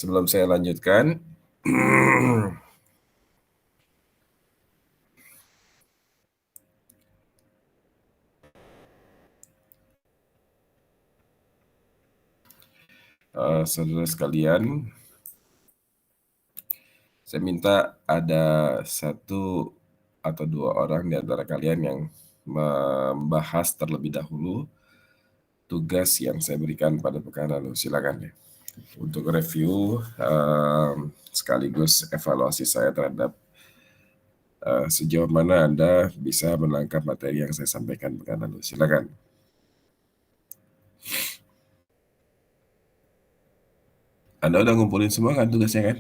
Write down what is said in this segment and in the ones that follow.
Sebelum saya lanjutkan, saudara sekalian, saya minta ada satu atau dua orang di antara kalian yang membahas terlebih dahulu tugas yang saya berikan pada pekan lalu. Silakan ya. Untuk review sekaligus evaluasi saya terhadap sejauh mana Anda bisa menangkap materi yang saya sampaikan pekan lalu. Silakan. Anda udah ngumpulin semua kan tugasnya kan?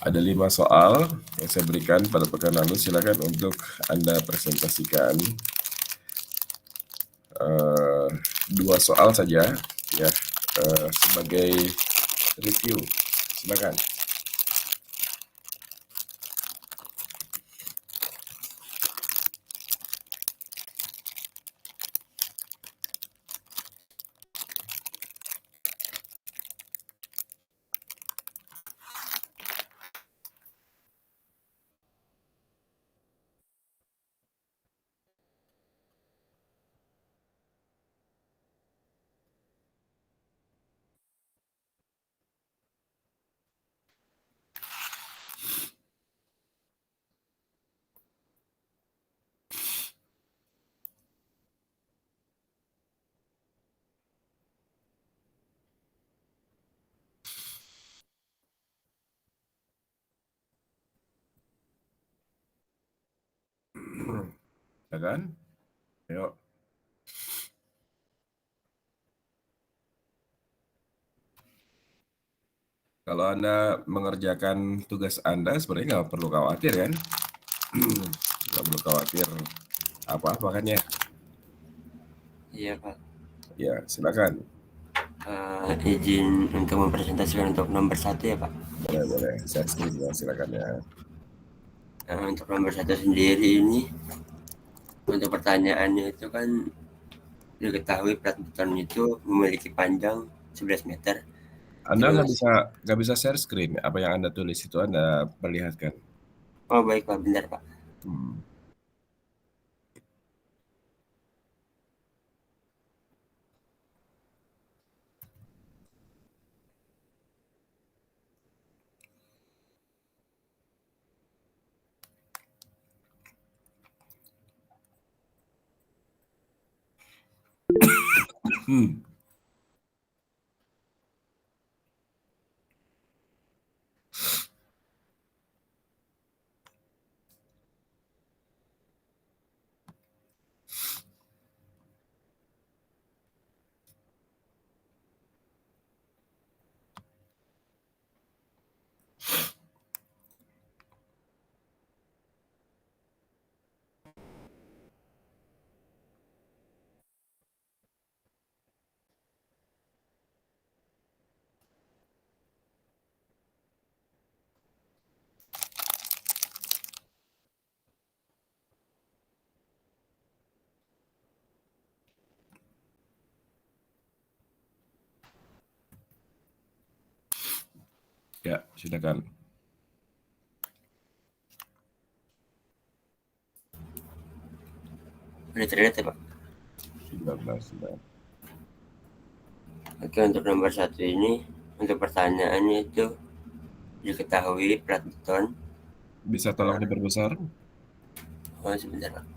Ada 5 soal yang saya berikan pada pekan lalu. Silakan untuk Anda presentasikan 2 soal saja ya sebagai review. Silakan. Ya kan? Yuk. Kalau Anda mengerjakan tugas Anda sebenarnya nggak perlu khawatir kan? Nggak perlu khawatir apa-apa kan ya? Iya Pak. Ya, silakan. Izin untuk mempresentasikan untuk nomor 1 ya Pak. Boleh. Saya screen ya, silakan ya. Untuk nomor 1 sendiri ini, untuk pertanyaannya itu kan diketahui plat beton itu memiliki panjang 11 meter. Anda Terus, nggak bisa share screen. Apa yang Anda tulis itu Anda perlihatkan. oh baik Pak, benar Pak. Hmm. Ya, silakan. Udah terlihat ya Pak? 19 sudah. Oke, untuk nomor 1 ini, untuk pertanyaannya itu diketahui plat beton. Bisa tolong diperbesar? Oh sebentar Pak.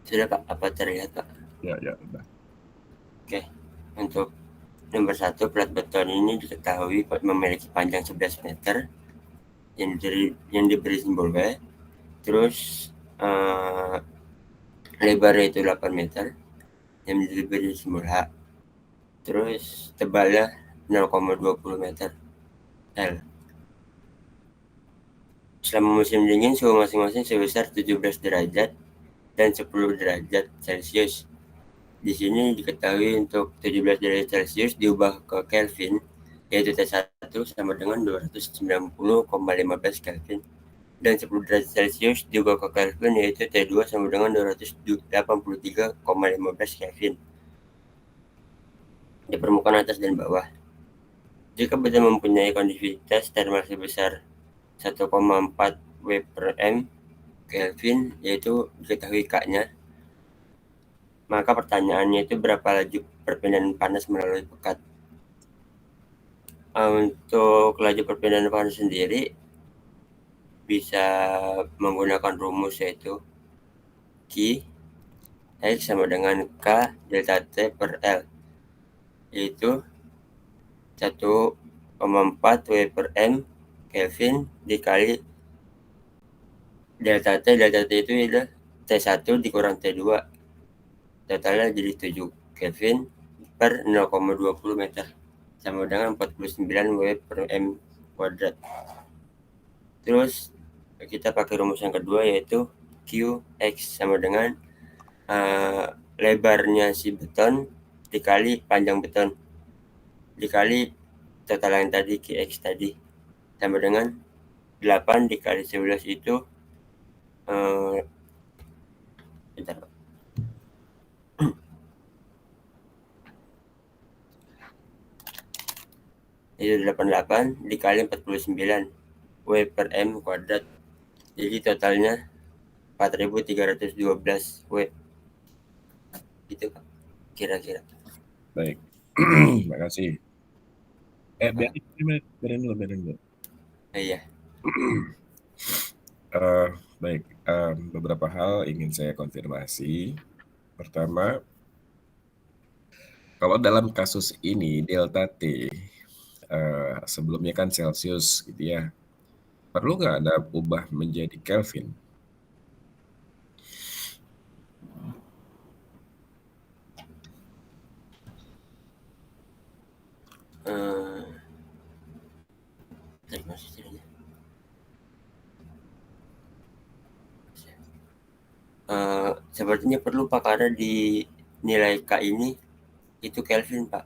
Sudah Pak, apa terlihat Pak? Ya, udah. Oke, untuk nomor 1 plat beton ini diketahui memiliki panjang 11 meter yang diberi simbol W. Terus lebarnya itu 8 meter yang diberi simbol H. Terus tebalnya 0,20 meter L. Selama musim dingin suhu masing-masing sebesar 17 derajat dan 10 derajat Celcius. Di sini diketahui untuk 17 derajat Celcius diubah ke Kelvin yaitu T1 sama dengan 290,15 Kelvin. Dan 10 derajat Celcius juga ke Kelvin, yaitu T2 sama dengan 283,15 Kelvin di permukaan atas dan bawah. Jika benda mempunyai konduktivitas thermal sebesar 1,4 W per M Kelvin, yaitu diketahui K-nya, maka pertanyaannya itu berapa laju perpindahan panas melalui pekat. Untuk laju perpindahan panas sendiri bisa menggunakan rumus, yaitu Q X sama dengan K delta T per L, yaitu 1,4 W per M Kelvin dikali delta T itu adalah T1 dikurang T2, totalnya jadi 7 Kelvin per 0,20 meter, sama dengan 49 W per M kuadrat. Terus kita pakai rumus yang kedua, yaitu Qx sama dengan lebarnya si beton dikali panjang beton dikali total yang tadi, Qx tadi, sama dengan 8 dikali 11 itu bentar, itu 88 dikali 49 W per M kuadrat, jadi totalnya 4.312 W, gitu Pak, kira-kira. Baik. Makasih. Ya Pak. Biarin dulu. Iya. Baik, beberapa hal ingin saya konfirmasi. Pertama, kalau dalam kasus ini delta T, sebelumnya kan Celsius gitu ya, perlu nggak ada ubah menjadi Kelvin? Eh, Tadi maksudnya sepertinya perlu Pak, karena di nilai K ini itu Kelvin Pak.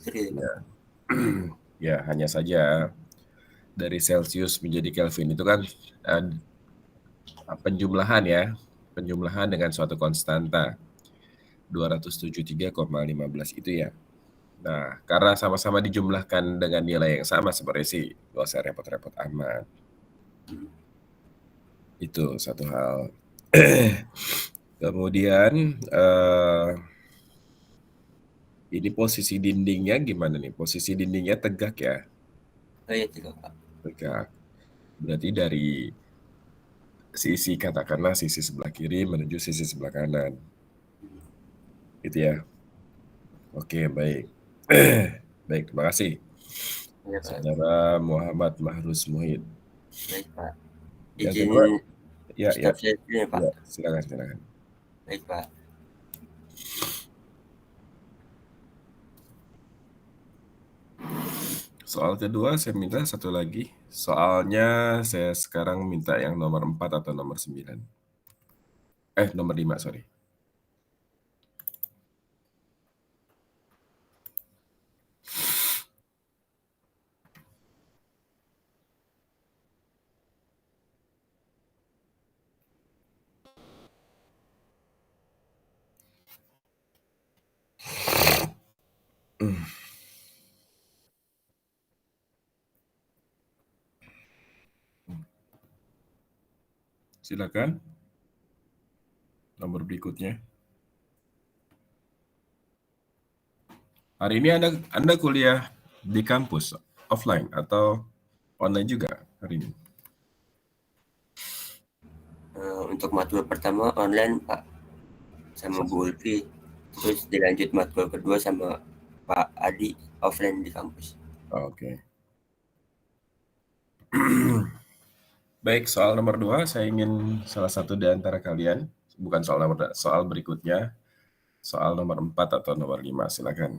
Serius Pak. Ya. Ya, hanya saja dari Celsius menjadi Kelvin itu kan penjumlahan ya, penjumlahan dengan suatu konstanta 273,15 itu ya. Nah, karena sama-sama dijumlahkan dengan nilai yang sama sebenarnya sih nggak usah repot-repot amat. Itu satu hal. Kemudian ini posisi dindingnya gimana nih? Posisi dindingnya tegak ya? Oh iya juga Pak. Tegak. Berarti dari sisi katakanlah sisi sebelah kiri menuju sisi sebelah kanan. Gitu ya. Oke, baik. Baik, terima kasih. Iya Pak. Saudara Muhammad Mahrus Muhid. Baik Pak. Yang Izin kedua, ya, ya, stop saya dulu ya Pak. ya, silakan. Baik Pak. Soal kedua saya minta satu lagi. Soalnya saya sekarang minta yang nomor 4 atau nomor 9. Nomor 5, sorry. Silakan. Nomor berikutnya. Hari ini Anda kuliah di kampus offline atau online juga hari ini? Untuk matkul pertama online Pak, sama Bu Ulfi. Terus dilanjut matkul kedua sama Pak Adi offline di kampus. Oke. Baik, soal nomor 2, saya ingin salah satu di antara kalian, bukan soal nomor 2, soal berikutnya, soal nomor 4 atau nomor 5, silakan.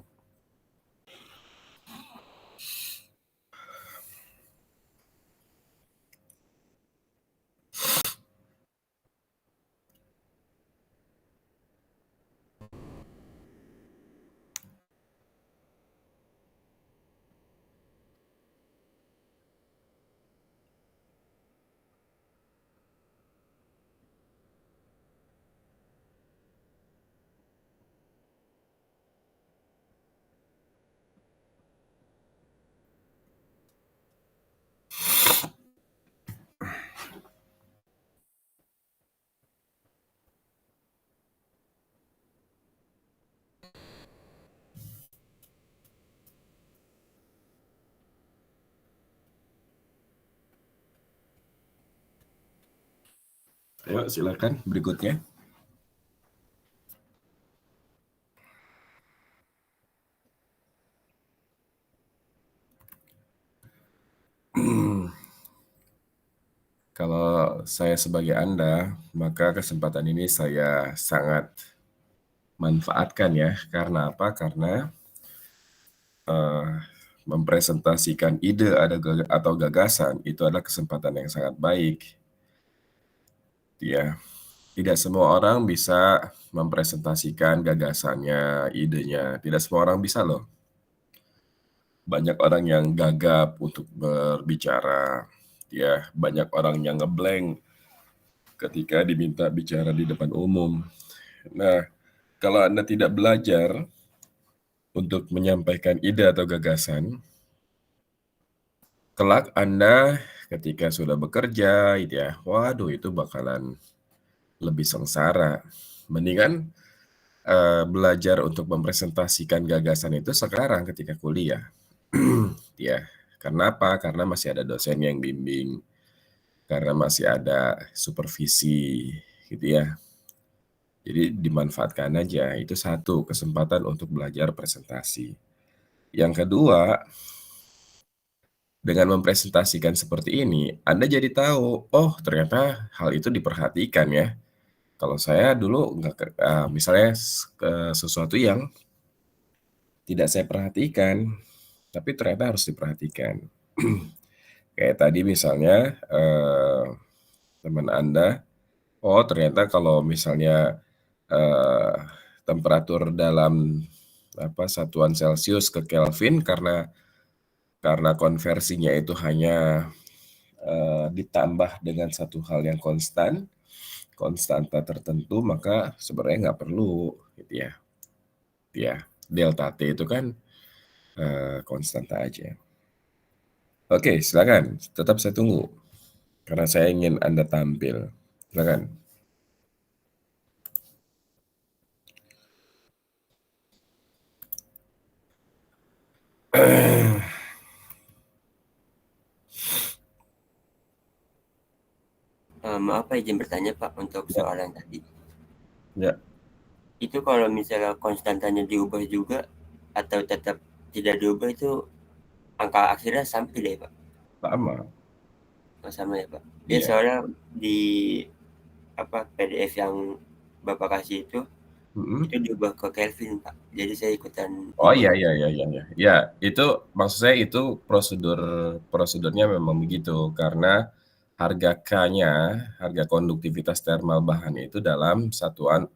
Ayo silakan berikutnya. Kalau saya sebagai Anda, maka kesempatan ini saya sangat manfaatkan ya. Karena apa? Karena mempresentasikan ide atau gagasan itu adalah kesempatan yang sangat baik. Ya, tidak semua orang bisa mempresentasikan gagasannya, idenya. Tidak semua orang bisa loh. Banyak orang yang gagap untuk berbicara. Ya, banyak orang yang ngeblank ketika diminta bicara di depan umum. Nah, kalau Anda tidak belajar untuk menyampaikan ide atau gagasan, kelak Anda ketika sudah bekerja, gitu ya, waduh itu bakalan lebih sengsara. Mendingan belajar untuk mempresentasikan gagasan itu sekarang ketika kuliah. Ya, karena apa? Karena masih ada dosen yang bimbing, karena masih ada supervisi, gitu ya. Jadi dimanfaatkan aja, itu satu kesempatan untuk belajar presentasi. Yang kedua, dengan mempresentasikan seperti ini, Anda jadi tahu, oh ternyata hal itu diperhatikan ya. Kalau saya dulu nggak, misalnya sesuatu yang tidak saya perhatikan, tapi ternyata harus diperhatikan. Kayak tadi misalnya teman Anda, oh ternyata kalau misalnya eh, temperatur dalam satuan Celcius ke Kelvin karena konversinya itu hanya ditambah dengan satu hal yang konstan, konstanta tertentu, maka sebenarnya nggak perlu, gitu ya. Ya, delta T itu kan konstanta aja. Oke, silakan. Tetap saya tunggu. Karena saya ingin Anda tampil. Silakan. Maaf Pak, izin bertanya Pak untuk Ya, soalan tadi. ya, Itu kalau misalnya konstantanya diubah juga atau tetap tidak diubah itu angka akhirnya sama tidak ya Pak? sama. Oh, sama ya Pak? Ya Iya. soalnya di PDF yang Bapak kasih itu Mm-mm. diubah ke Kelvin Pak. Jadi saya ikutan Oh ubah. iya, iya, iya, iya, iya. Ya, itu maksud saya itu prosedurnya memang begitu. Karena harga K-nya, harga konduktivitas termal bahan itu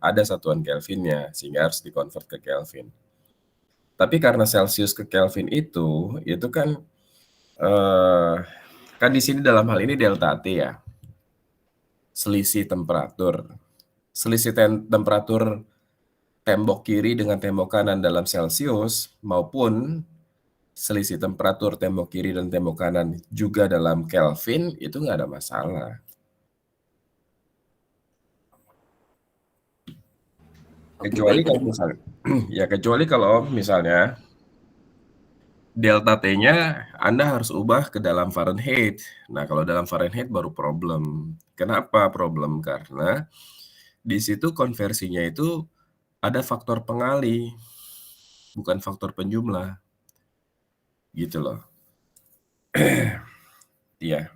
ada satuan Kelvinnya, sehingga harus dikonvert ke Kelvin. Tapi karena Celsius ke Kelvin itu kan eh, kan di sini dalam hal ini delta T ya, selisih temperatur. Selisih temperatur tembok kiri dengan tembok kanan dalam Celsius maupun selisih temperatur tembok kiri dan tembok kanan juga dalam Kelvin itu nggak ada masalah. Oke Kecuali baik, kalau misalnya, ya kecuali kalau misalnya delta T-nya Anda harus ubah ke dalam Fahrenheit. Nah, kalau dalam Fahrenheit baru problem. Kenapa problem? Karena di situ konversinya itu ada faktor pengali, bukan faktor penjumlah. Gitu loh. Iya.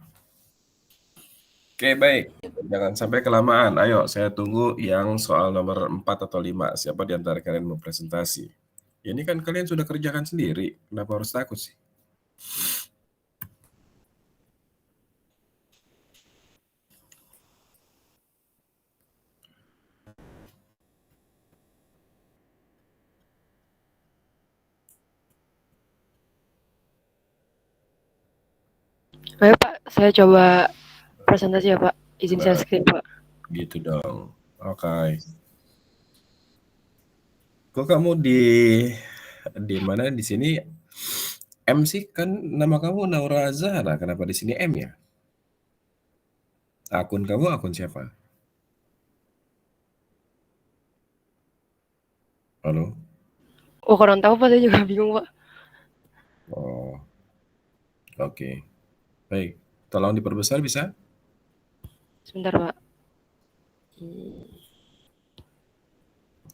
Oke, baik. Jangan sampai kelamaan. Ayo, saya tunggu yang soal nomor 4 atau 5. Siapa di antara kalian mau presentasi? Ini kan kalian sudah kerjakan sendiri. Kenapa harus takut sih? Baik Pak, saya coba presentasi ya Pak. Izin share Nah, screen Pak. gitu dong. Oke. Kok kamu di mana di sini M sih? Kan nama kamu Naura Zahra. Kenapa di sini M ya? Akun kamu akun siapa? Halo? Oh kurang tahu Pak, saya juga bingung Pak. Oh, oke. Baik. Tolong diperbesar bisa? Sebentar Pak.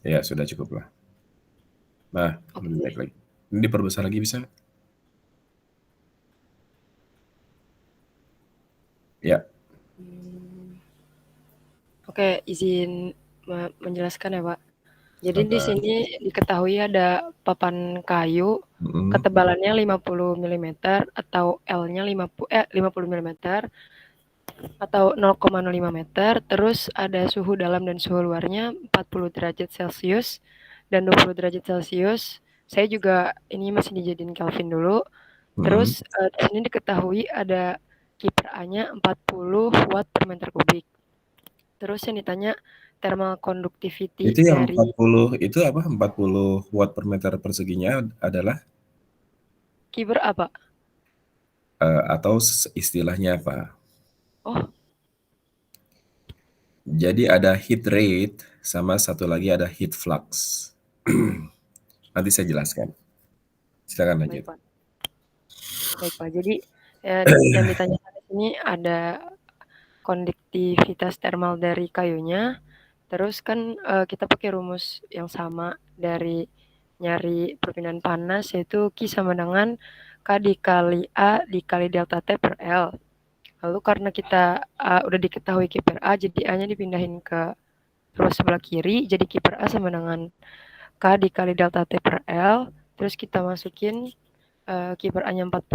Ya, sudah cukup lah. Nah, lebih baik lagi. Ini diperbesar lagi bisa? Ya. Oke, izin menjelaskan ya, Pak. Jadi di Sabar. sini diketahui ada papan kayu Mm-mm. ketebalannya 50 mm atau L-nya 50 mm atau 0,05 meter, terus ada suhu dalam dan suhu luarnya 40 derajat Celcius dan 20 derajat Celcius. Saya juga ini masih dijadiin Kelvin dulu. Mm-mm. Terus di sini diketahui ada kiper A-nya 40 watt per meter kubik. Terus yang ditanya thermal conductivity Itu yang dari 40 itu apa? 40 watt per meter perseginya adalah kiper apa? atau istilahnya apa? Oh, Jadi ada heat rate sama satu lagi ada heat flux. Nanti saya jelaskan. Silakan baik lanjut. Pak. Baik Pak. Jadi yang ditanyakan di sini ada konduktivitas thermal dari kayunya. Terus kan kita pakai rumus yang sama dari nyari perpindahan panas yaitu Q sama dengan K dikali A dikali delta T per L. Lalu karena kita udah diketahui Q per A, jadi A-nya dipindahin ke ruas sebelah kiri, jadi Q per A sama dengan K dikali delta T per L. Terus kita masukin Q per A-nya 40,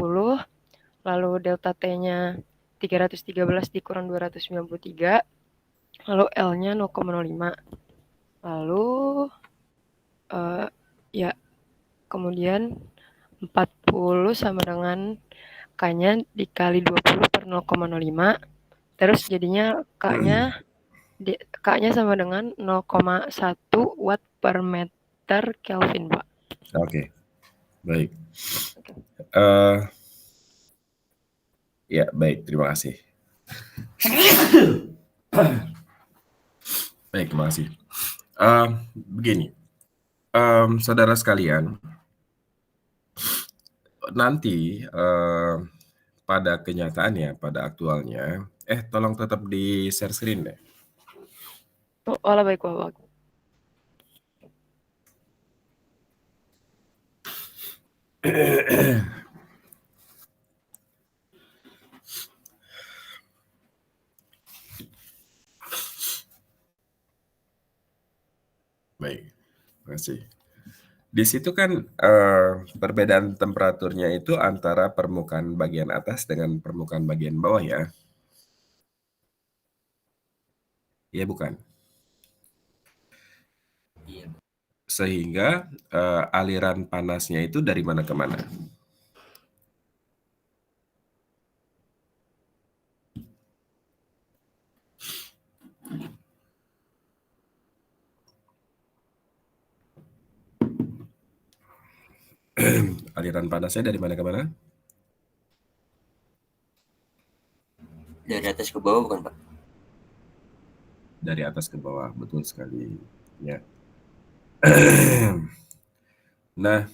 lalu delta T-nya 313 dikurang 293, lalu L-nya 0,05. Lalu ya kemudian 40 sama dengan K-nya dikali 20 per 0,05. Terus jadinya K-nya sama dengan 0,1 watt per meter Kelvin, Pak. Oke, baik. Oke. Eh, ya, baik. Terima kasih. Baik, terima kasih. Begini, saudara sekalian, nanti pada kenyataannya, pada aktualnya, tolong tetap di share screen deh. Oh, olah baik, Pak. Baik, terima kasih. Di situ kan perbedaan temperaturnya itu antara permukaan bagian atas dengan permukaan bagian bawah ya. Iya bukan? Iya. Sehingga aliran panasnya itu dari mana ke mana? Aliran panasnya dari mana ke mana? Dari atas ke bawah bukan, Pak? Dari atas ke bawah, betul sekali. Ya. Nah,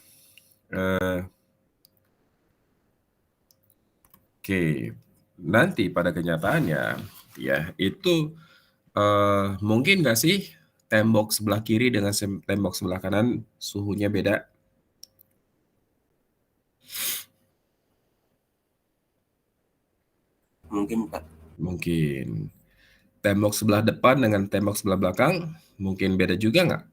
oke. Nanti pada kenyataannya, ya itu mungkin nggak sih tembok sebelah kiri dengan tembok sebelah kanan suhunya beda? Mungkin, Pak. Mungkin. Tembok sebelah depan dengan tembok sebelah belakang mungkin beda juga nggak?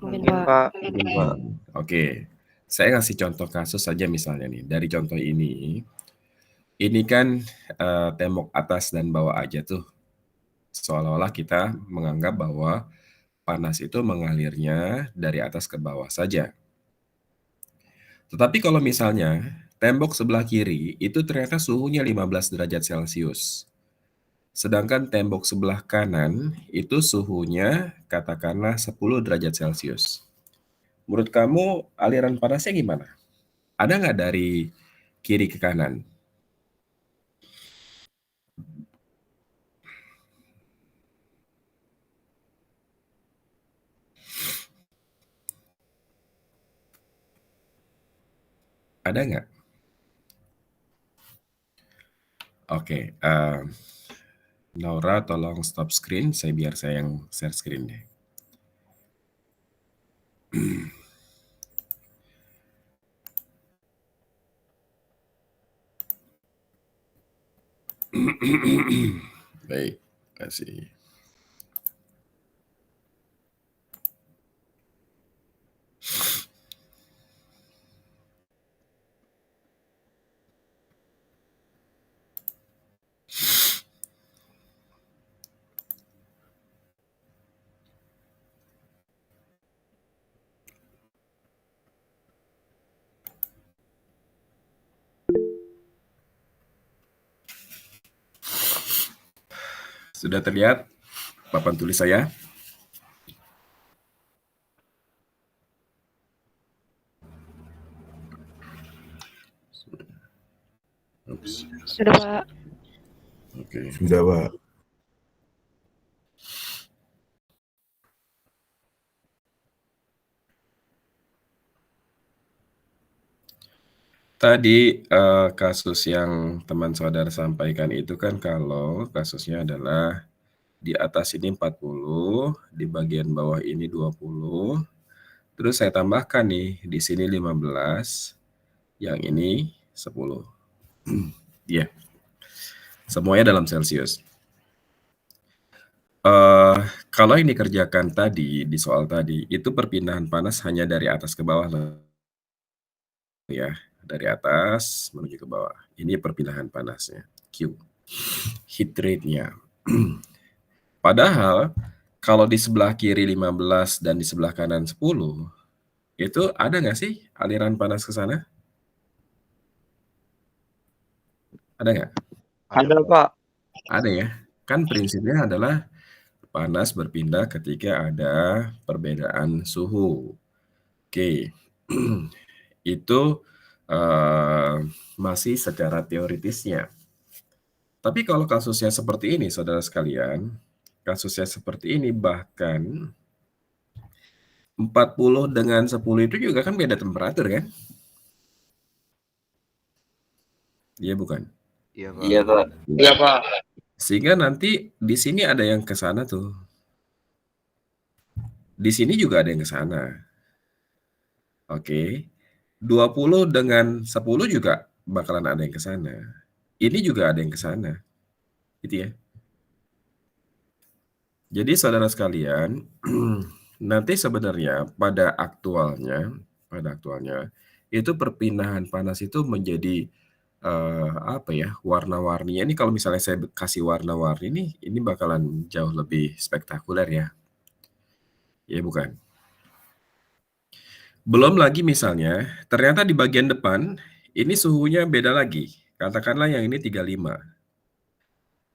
Mungkin, Mungkin, Pak. Pak. Oke. Saya ngasih contoh kasus saja misalnya nih. Dari contoh ini kan tembok atas dan bawah aja tuh. Seolah-olah kita menganggap bahwa panas itu mengalirnya dari atas ke bawah saja. Tetapi kalau misalnya tembok sebelah kiri itu ternyata suhunya 15 derajat Celcius. Sedangkan tembok sebelah kanan itu suhunya katakanlah 10 derajat Celcius. Menurut kamu aliran panasnya gimana? Ada nggak dari kiri ke kanan? Ada nggak? Oke, Naura tolong stop screen, biar saya yang share screen deh. Baik, kasih. Sudah terlihat papan tulis saya? Oops. Sudah, Pak. Oke. Sudah, Pak. Tadi kasus yang teman saudara sampaikan itu kan kalau kasusnya adalah di atas ini 40, di bagian bawah ini 20, terus saya tambahkan nih di sini 15, yang ini 10. Ya, semuanya dalam Celcius. Kalau ini dikerjakan tadi di soal tadi, itu perpindahan panas hanya dari atas ke bawah loh. Ya, dari atas menuju ke bawah. Ini perpindahan panasnya, Q. Heat rate-nya. Padahal kalau di sebelah kiri 15 dan di sebelah kanan 10, itu ada nggak sih aliran panas ke sana? Ada nggak? Ada, Pak. Ada ya. Kan prinsipnya adalah panas berpindah ketika ada perbedaan suhu. Oke. Itu masih secara teoritisnya. Tapi kalau kasusnya seperti ini, saudara sekalian, kasusnya seperti ini bahkan 40 dengan 10 itu juga kan beda temperatur kan? Iya bukan? Iya, Pak. Iya, Pak. Iya, Pak. Sehingga nanti di sini ada yang ke sana tuh. Di sini juga ada yang ke sana. Oke. 20 dengan 10 juga bakalan ada yang ke sana. Ini juga ada yang ke sana. Gitu ya. Jadi saudara sekalian, nanti sebenarnya pada aktualnya itu perpindahan panas itu menjadi warna-warninya. Ini kalau misalnya saya kasih warna-warni nih, ini bakalan jauh lebih spektakuler ya. Ya bukan? Belum lagi misalnya, ternyata di bagian depan ini suhunya beda lagi. Katakanlah yang ini 35.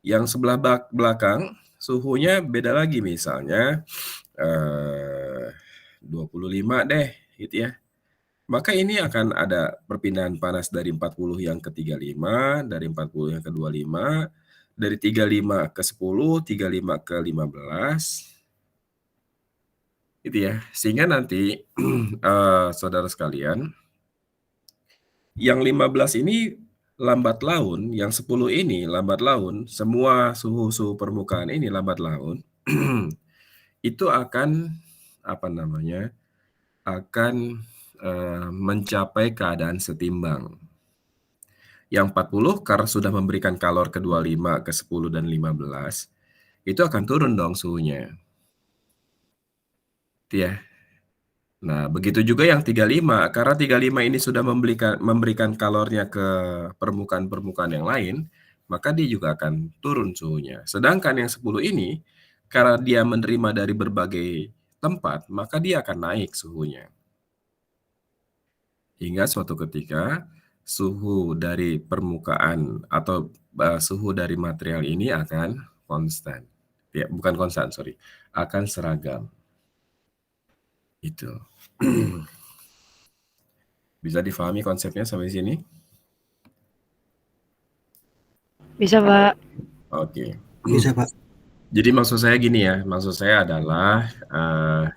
Yang sebelah belakang suhunya beda lagi, misalnya 25 deh gitu ya. Maka ini akan ada perpindahan panas dari 40 yang ke 35, dari 40 yang ke 25, dari 35 ke 10, 35 ke 15. Gitu ya. Sehingga nanti saudara sekalian, yang 15 ini lambat laun, yang 10 ini lambat laun, semua suhu permukaan ini lambat laun, itu akan akan mencapai keadaan setimbang. Yang 40 karena sudah memberikan kalor ke 25, ke 10, dan 15, itu akan turun dong suhunya. Ya. Nah, begitu juga yang 35, karena 35 ini sudah memberikan kalornya ke permukaan-permukaan yang lain, maka dia juga akan turun suhunya. Sedangkan yang 10 ini, karena dia menerima dari berbagai tempat, maka dia akan naik suhunya. Hingga suatu ketika, suhu dari permukaan atau suhu dari material ini akan konstan. Ya, bukan konstan, akan seragam. Itu. Bisa difahami konsepnya sampai sini? Bisa, Pak. Oke. Bisa, Pak. Jadi maksud saya gini ya, maksud saya adalah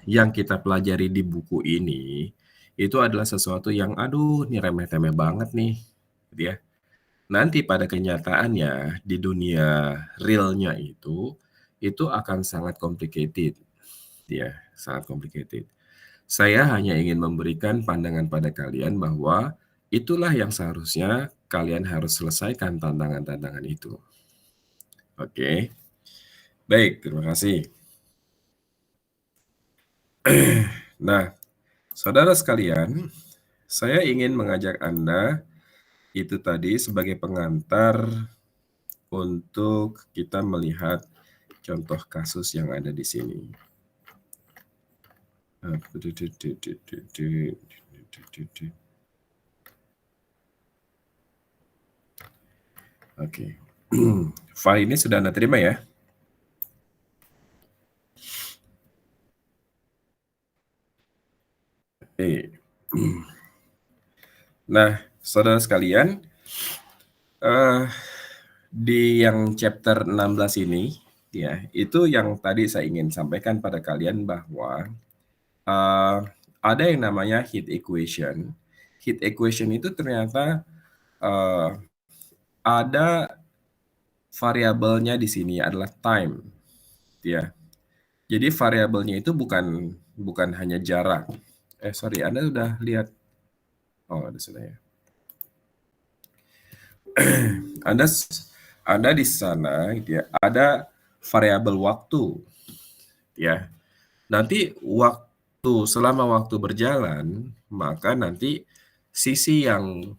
yang kita pelajari di buku ini itu adalah sesuatu yang aduh ini remeh-temeh banget nih, gitu ya. nanti pada kenyataannya di dunia realnya itu akan sangat complicated, ya, sangat complicated. Saya hanya ingin memberikan pandangan pada kalian bahwa itulah yang seharusnya kalian harus selesaikan tantangan-tantangan itu. Oke. Baik, terima kasih. Nah, saudara sekalian, saya ingin mengajak Anda itu tadi sebagai pengantar untuk kita melihat contoh kasus yang ada di sini. Oke. File ini sudah Anda terima ya? Oke. Nah, saudara sekalian, di yang chapter 16 ini, ya, itu yang tadi saya ingin sampaikan pada kalian bahwa ada yang namanya heat equation. Heat equation itu ternyata ada variabelnya di sini adalah time, ya. Jadi variabelnya itu bukan hanya jarak. Sorry, Anda sudah lihat? Oh, ada sudah ya. Anda di sana, ya, ada variabel waktu, ya. Nanti selama waktu berjalan, maka nanti sisi yang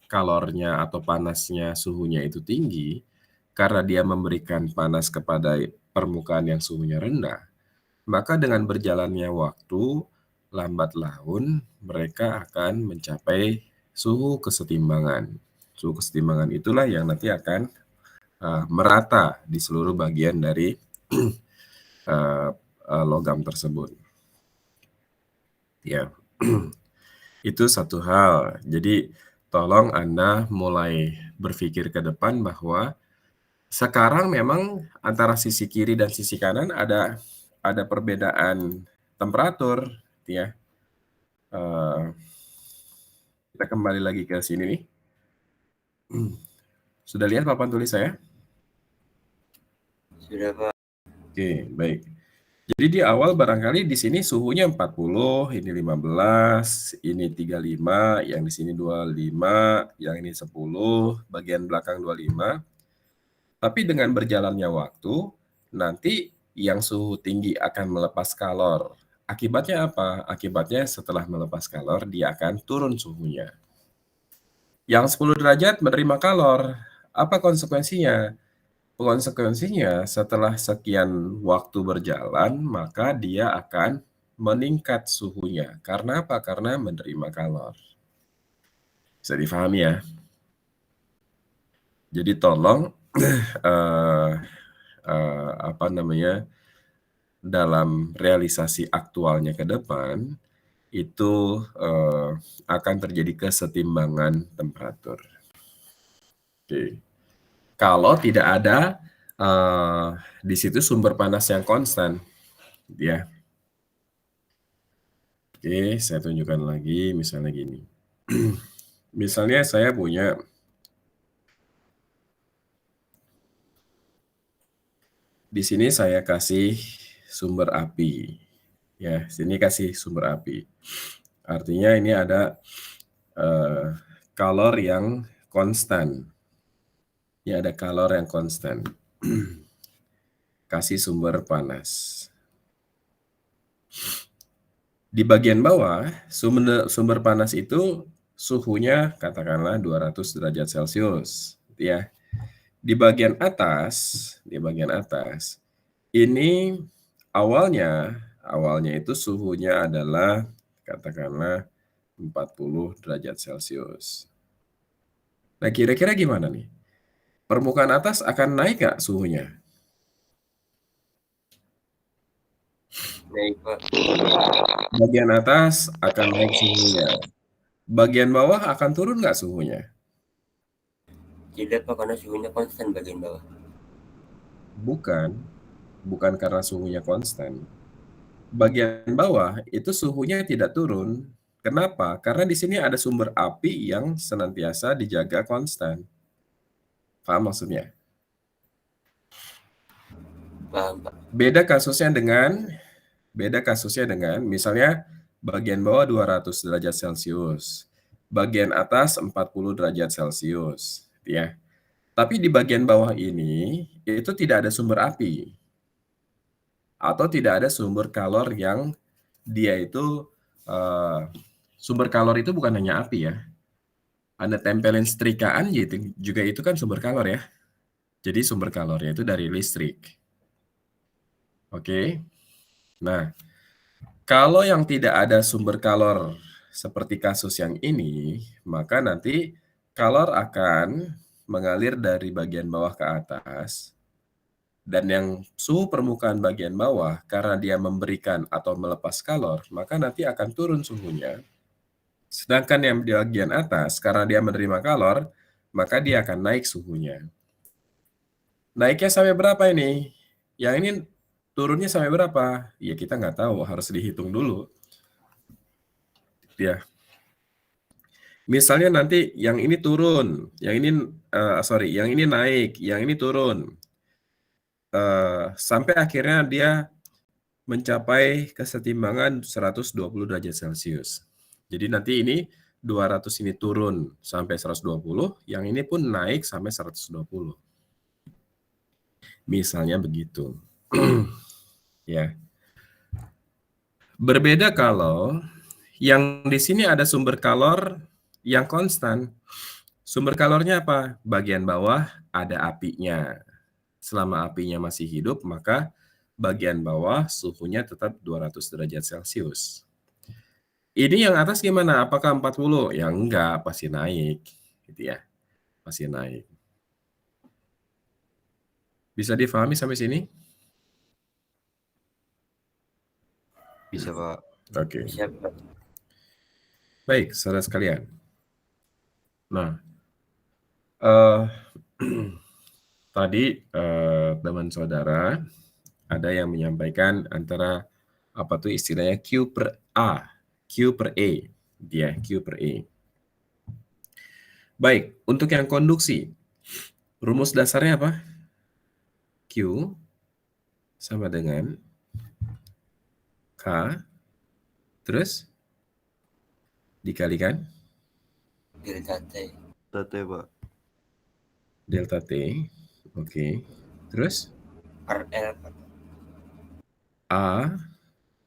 kalornya atau panasnya, suhunya itu tinggi, karena dia memberikan panas kepada permukaan yang suhunya rendah, maka dengan berjalannya waktu, lambat laun mereka akan mencapai suhu kesetimbangan. Suhu kesetimbangan itulah yang nanti akan merata di seluruh bagian dari logam tersebut. Ya, itu satu hal. Jadi tolong Anda mulai berpikir ke depan bahwa sekarang memang antara sisi kiri dan sisi kanan ada perbedaan temperatur, ya. Kita kembali lagi ke sini nih. Sudah lihat papan tulis saya? Sudah, Pak. Oke, baik. Jadi di awal barangkali di sini suhunya 40, ini 15, ini 35, yang di sini 25, yang ini 10, bagian belakang 25. Tapi dengan berjalannya waktu, nanti yang suhu tinggi akan melepas kalor. Akibatnya apa? Akibatnya setelah melepas kalor, dia akan turun suhunya. Yang 10 derajat menerima kalor. Apa konsekuensinya? Konsekuensinya setelah sekian waktu berjalan, maka dia akan meningkat suhunya. Karena apa? Karena menerima kalor. Bisa difahami ya? Jadi tolong dalam realisasi aktualnya ke depan itu akan terjadi kesetimbangan temperatur. Oke. Kalau tidak ada di situ sumber panas yang konstan, ya. Oke, saya tunjukkan lagi, misalnya gini. Misalnya saya punya di sini saya kasih sumber api, ya. Sini kasih sumber api. Artinya ini ada kalor yang konstan. Ya, ada kalor yang konstan. Kasih sumber panas. Di bagian bawah, sumber panas itu suhunya katakanlah 200 derajat Celcius, ya. Di bagian atas, ini awalnya itu suhunya adalah katakanlah 40 derajat Celcius. Nah, kira-kira gimana nih? Permukaan atas akan naik nggak suhunya? Naik, Pak. Bagian atas akan naik suhunya. Bagian bawah akan turun nggak suhunya? Tidak, Pak, karena suhunya konstan bagian bawah. Bukan karena suhunya konstan. Bagian bawah itu suhunya tidak turun Kenapa? Karena di sini ada sumber api yang senantiasa dijaga konstan. Paham maksudnya? Paham, Pak. Beda kasusnya dengan misalnya bagian bawah 200 derajat Celcius, bagian atas 40 derajat Celcius, ya. Tapi di bagian bawah ini itu tidak ada sumber api atau tidak ada sumber kalor yang dia itu sumber kalor itu bukan hanya api ya. Anda tempelin setrikaan gitu juga itu kan sumber kalor ya. Jadi sumber kalornya itu dari listrik. Oke. Nah, kalau yang tidak ada sumber kalor seperti kasus yang ini, maka nanti kalor akan mengalir dari bagian bawah ke atas, dan yang suhu permukaan bagian bawah, karena dia memberikan atau melepas kalor, maka nanti akan turun suhunya. Sedangkan yang di bagian atas, karena dia menerima kalor, maka dia akan naik suhunya. Naiknya sampai berapa ini? Yang ini turunnya sampai berapa? Ya kita nggak tahu, harus dihitung dulu. Ya. Misalnya nanti yang ini turun, yang ini naik, yang ini turun. Sampai akhirnya dia mencapai kesetimbangan 120 derajat Celcius. Jadi nanti ini 200 ini turun sampai 120, yang ini pun naik sampai 120. Misalnya begitu. Ya. Berbeda kalau yang di sini ada sumber kalor yang konstan. Sumber kalornya apa? Bagian bawah ada apinya. Selama apinya masih hidup, maka bagian bawah suhunya tetap 200 derajat Celcius. Ini yang atas gimana? Apakah 40? Ya enggak, pasti naik. Gitu ya. Pasti naik. Bisa difahami sampai sini? Bisa, Pak. Oke. Siap, Pak. Baik, saudara sekalian. Nah, tadi teman saudara ada yang menyampaikan antara apa tuh istilahnya Q per A, Q per E, dia Q per E. Baik, untuk yang konduksi, rumus dasarnya apa? Q sama dengan K, terus dikalikan Delta T. Tete, Pak. delta T, oke. Terus RL, Pak. A,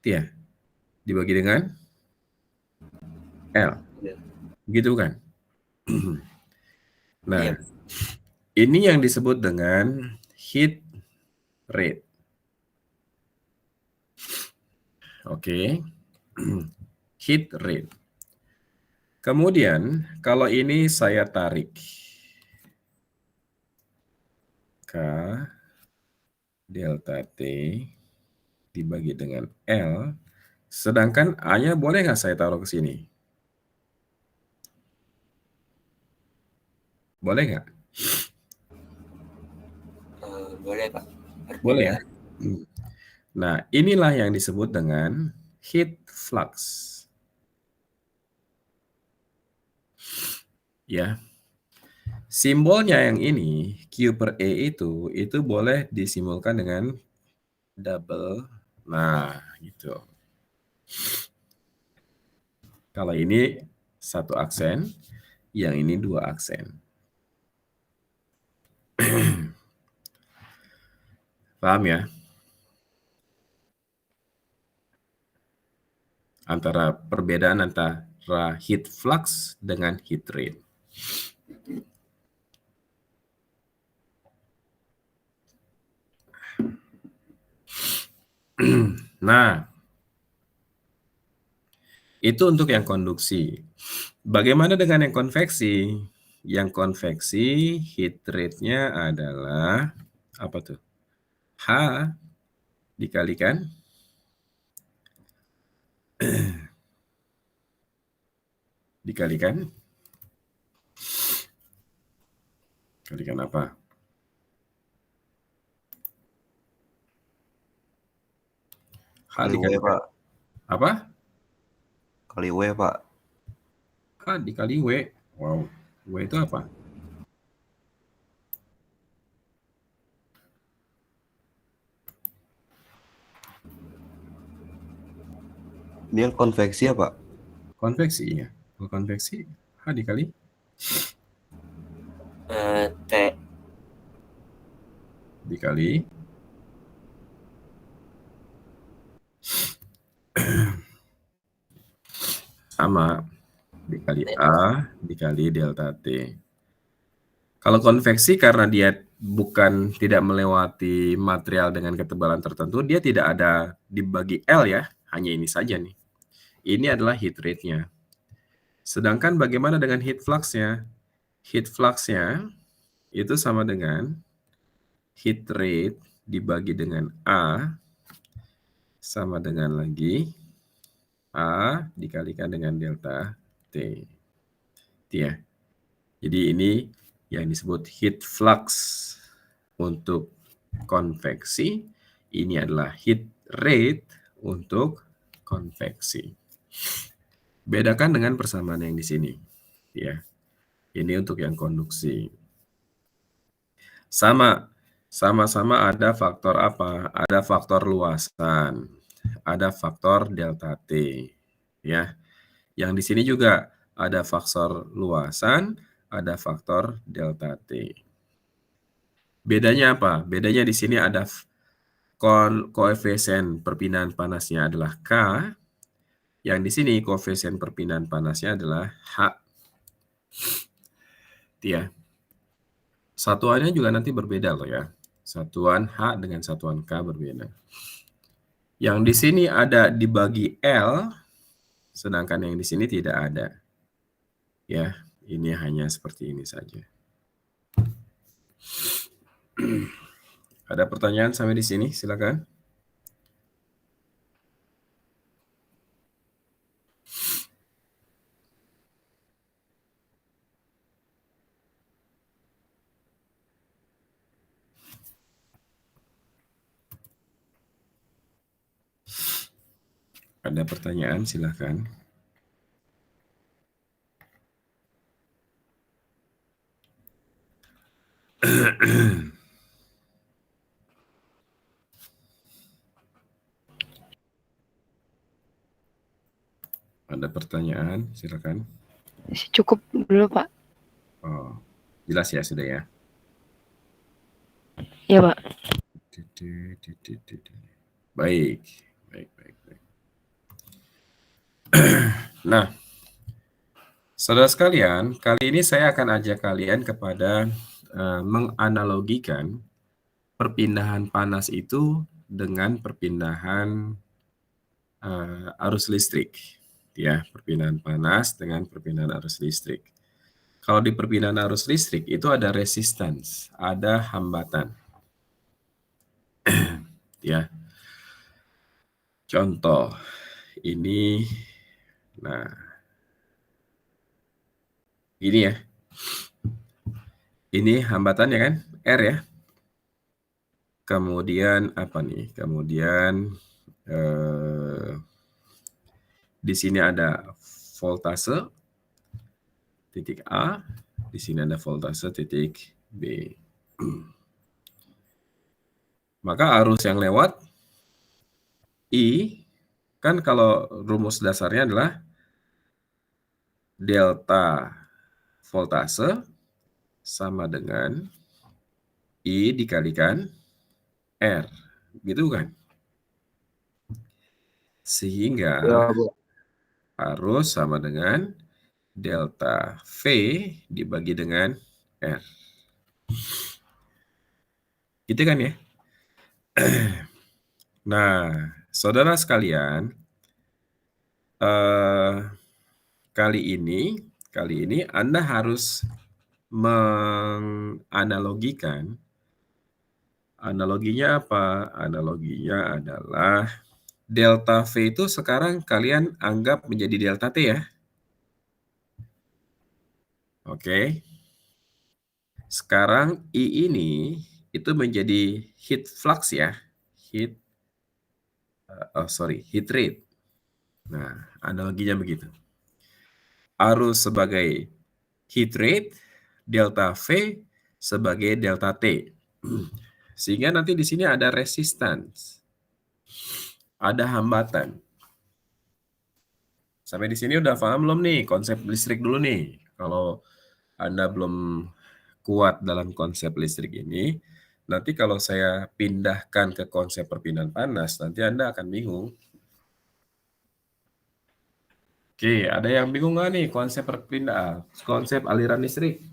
ya, dibagi dengan L, gitu kan? Nah, Iya. ini yang disebut dengan heat rate. Oke. Heat rate. Kemudian, kalau ini saya tarik K delta T dibagi dengan L, sedangkan A-nya boleh nggak saya taruh ke sini? Boleh nggak? Boleh, Pak. Boleh ya? Nah, inilah yang disebut dengan heat flux. Ya. Simbolnya yang ini, Q per E itu boleh disimbolkan dengan double. Nah, gitu. Kalau ini satu aksen, yang ini dua aksen. Paham ya? Antara perbedaan antara heat flux dengan heat rate. Nah, itu untuk yang konduksi. Bagaimana dengan yang konveksi? Yang konveksi heat rate-nya adalah apa tuh? H dikalikan kalikan apa? H Kali W, dikalikan Pak. apa? Kali W, Pak. H dikali W. Wow, W itu apa? Ini yang konveksi ya, Pak? Konveksi, ya. Kalau konveksi, H dikali T. dikali sama dikali A dikali delta T. Kalau konveksi karena dia bukan tidak melewati material dengan ketebalan tertentu, dia tidak ada dibagi L ya, hanya ini saja nih. Ini adalah heat rate-nya. Sedangkan bagaimana dengan heat flux-nya? Heat flux-nya itu sama dengan heat rate dibagi dengan A sama dengan lagi A dikalikan dengan delta T. Ya. Jadi ini yang disebut heat flux untuk konveksi. Ini adalah heat rate untuk konveksi. Bedakan dengan persamaan yang di sini. Ya. Ini untuk yang konduksi. Sama-sama ada faktor apa? Ada faktor luasan. Ada faktor delta T. Ya. Yang di sini juga ada faktor luasan, ada faktor delta T. Bedanya apa? Bedanya di sini ada koefisien perpindahan panasnya adalah K, yang di sini koefisien perpindahan panasnya adalah H. Ya. Satuannya juga nanti berbeda loh ya. Satuan H dengan satuan K berbeda. Yang di sini ada dibagi L, sedangkan yang di sini tidak ada. Ya, ini hanya seperti ini saja. Ada pertanyaan sampai di sini? Silakan. Ada pertanyaan? Silakan. Ada pertanyaan? Silakan. Cukup dulu, Pak. Oh, jelas ya sudah ya. Ya, Pak. Baik. Nah, saudara sekalian, kali ini saya akan ajak kalian kepada menganalogikan perpindahan panas itu dengan perpindahan arus listrik. Ya, perpindahan panas dengan perpindahan arus listrik. Kalau di perpindahan arus listrik itu ada resistance, ada hambatan. Ya. Contoh ini, nah ini ya. Ini hambatannya kan, R ya. Kemudian apa nih? Kemudian di sini ada voltase titik A, di sini ada voltase titik B. Maka arus yang lewat I, kan kalau rumus dasarnya adalah delta voltase sama dengan I dikalikan R, gitu kan? Sehingga arus sama dengan delta V dibagi dengan R. Gitu kan ya? Nah, saudara sekalian, kali ini Anda harus menganalogikan. Analoginya apa? Analoginya adalah delta V itu sekarang kalian anggap menjadi delta T ya. Oke. Sekarang I ini itu menjadi heat flux ya. Heat rate. Nah, analoginya begitu. arus sebagai heat rate, delta V sebagai delta T. Sehingga nanti di sini ada resistance, ada hambatan. Sampai di sini udah paham belum nih konsep listrik dulu nih? Kalau Anda belum kuat dalam konsep listrik ini, nanti kalau saya pindahkan ke konsep perpindahan panas, nanti Anda akan bingung. Oke, ada yang bingung nggak nih konsep perpindahan, konsep aliran listrik?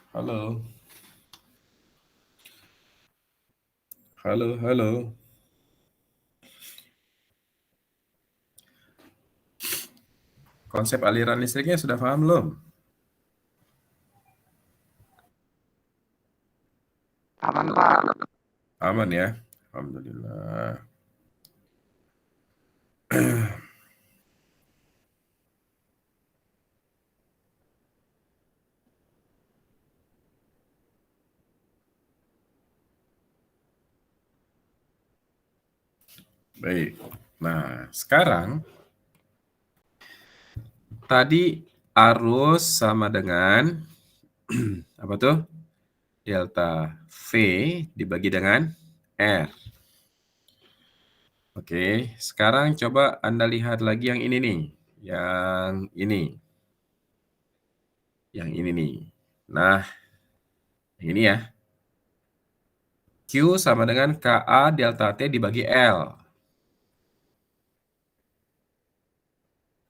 Halo. Halo, halo. Konsep aliran listriknya sudah paham belum? Aman, Pak. Aman ya? Alhamdulillah. Baik. Nah, sekarang tadi arus sama dengan apa tuh? Delta V dibagi dengan R. Oke, sekarang coba Anda lihat lagi yang ini nih. Yang ini. Yang ini nih. Nah, yang ini ya. Q sama dengan KA delta T dibagi L.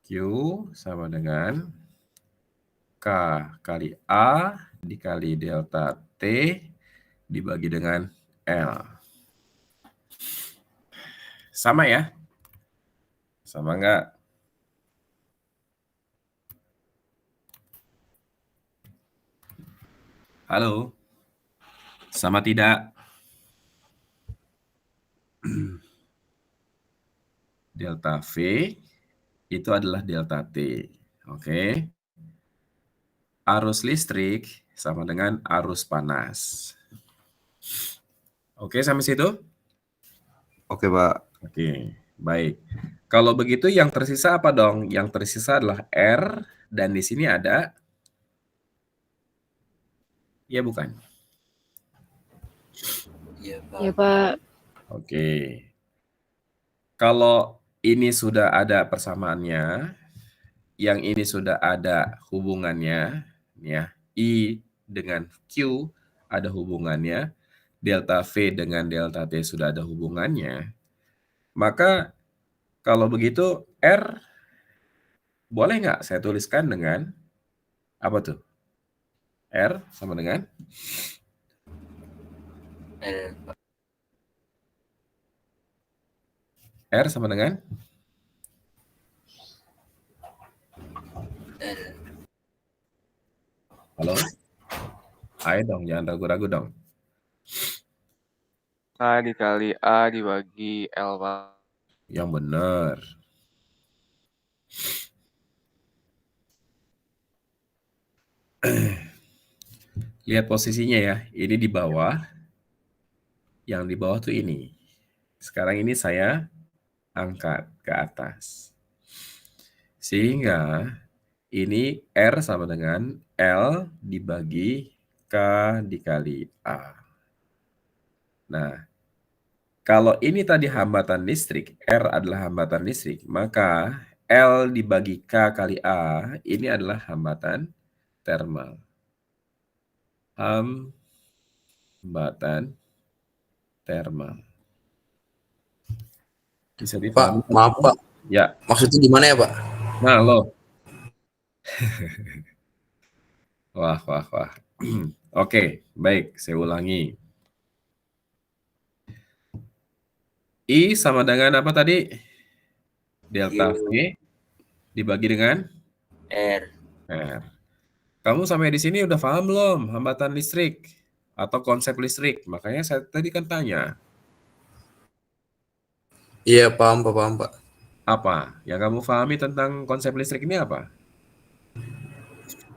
Q sama dengan K kali A dikali delta T dibagi dengan L. Sama ya? Sama nggak? Halo? Sama tidak? Delta V itu adalah delta T. Oke. Arus listrik sama dengan arus panas. Oke, sampai situ? Oke, Pak. Oke, baik. Kalau begitu yang tersisa apa dong? Yang tersisa adalah R dan di sini ada ya bukan? Iya, Pak. Iya, Pak. Oke. Kalau ini sudah ada persamaannya, yang ini sudah ada hubungannya, ya. I dengan Q ada hubungannya, delta V dengan delta T sudah ada hubungannya. Maka kalau begitu R boleh nggak saya tuliskan dengan apa tuh? R sama dengan L, Pak. R sama dengan L. halo? Ayo dong, jangan ragu-ragu dong. K dikali A dibagi L, Pak. Yang benar. Lihat posisinya ya, ini di bawah. Yang di bawah tuh ini. Sekarang ini saya angkat ke atas. Sehingga ini R sama dengan L dibagi K dikali A. Nah, kalau ini tadi hambatan listrik, R adalah hambatan listrik, maka L dibagi K kali A ini adalah hambatan thermal. Hambatan thermal. Bisa dipahami? Pak, maaf Pak. Ya. Maksudnya gimana ya Pak? Nah, lo. Wah. Oke, baik. Saya ulangi. I sama dengan apa tadi? Delta Q. V dibagi dengan R. R. Kamu sampai di sini udah paham belum hambatan listrik atau konsep listrik? Makanya saya tadi kan tanya. Iya, paham, Pak. Apa yang kamu pahami tentang konsep listrik ini apa?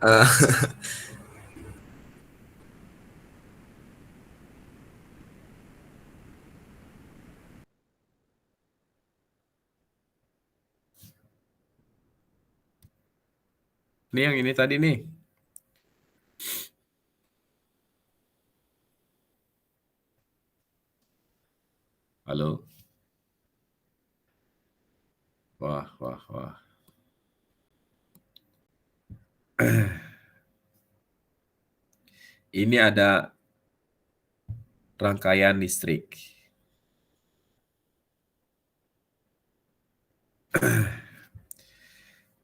Eh, Ini yang ini tadi nih. Halo? Wah. Ini ada rangkaian listrik.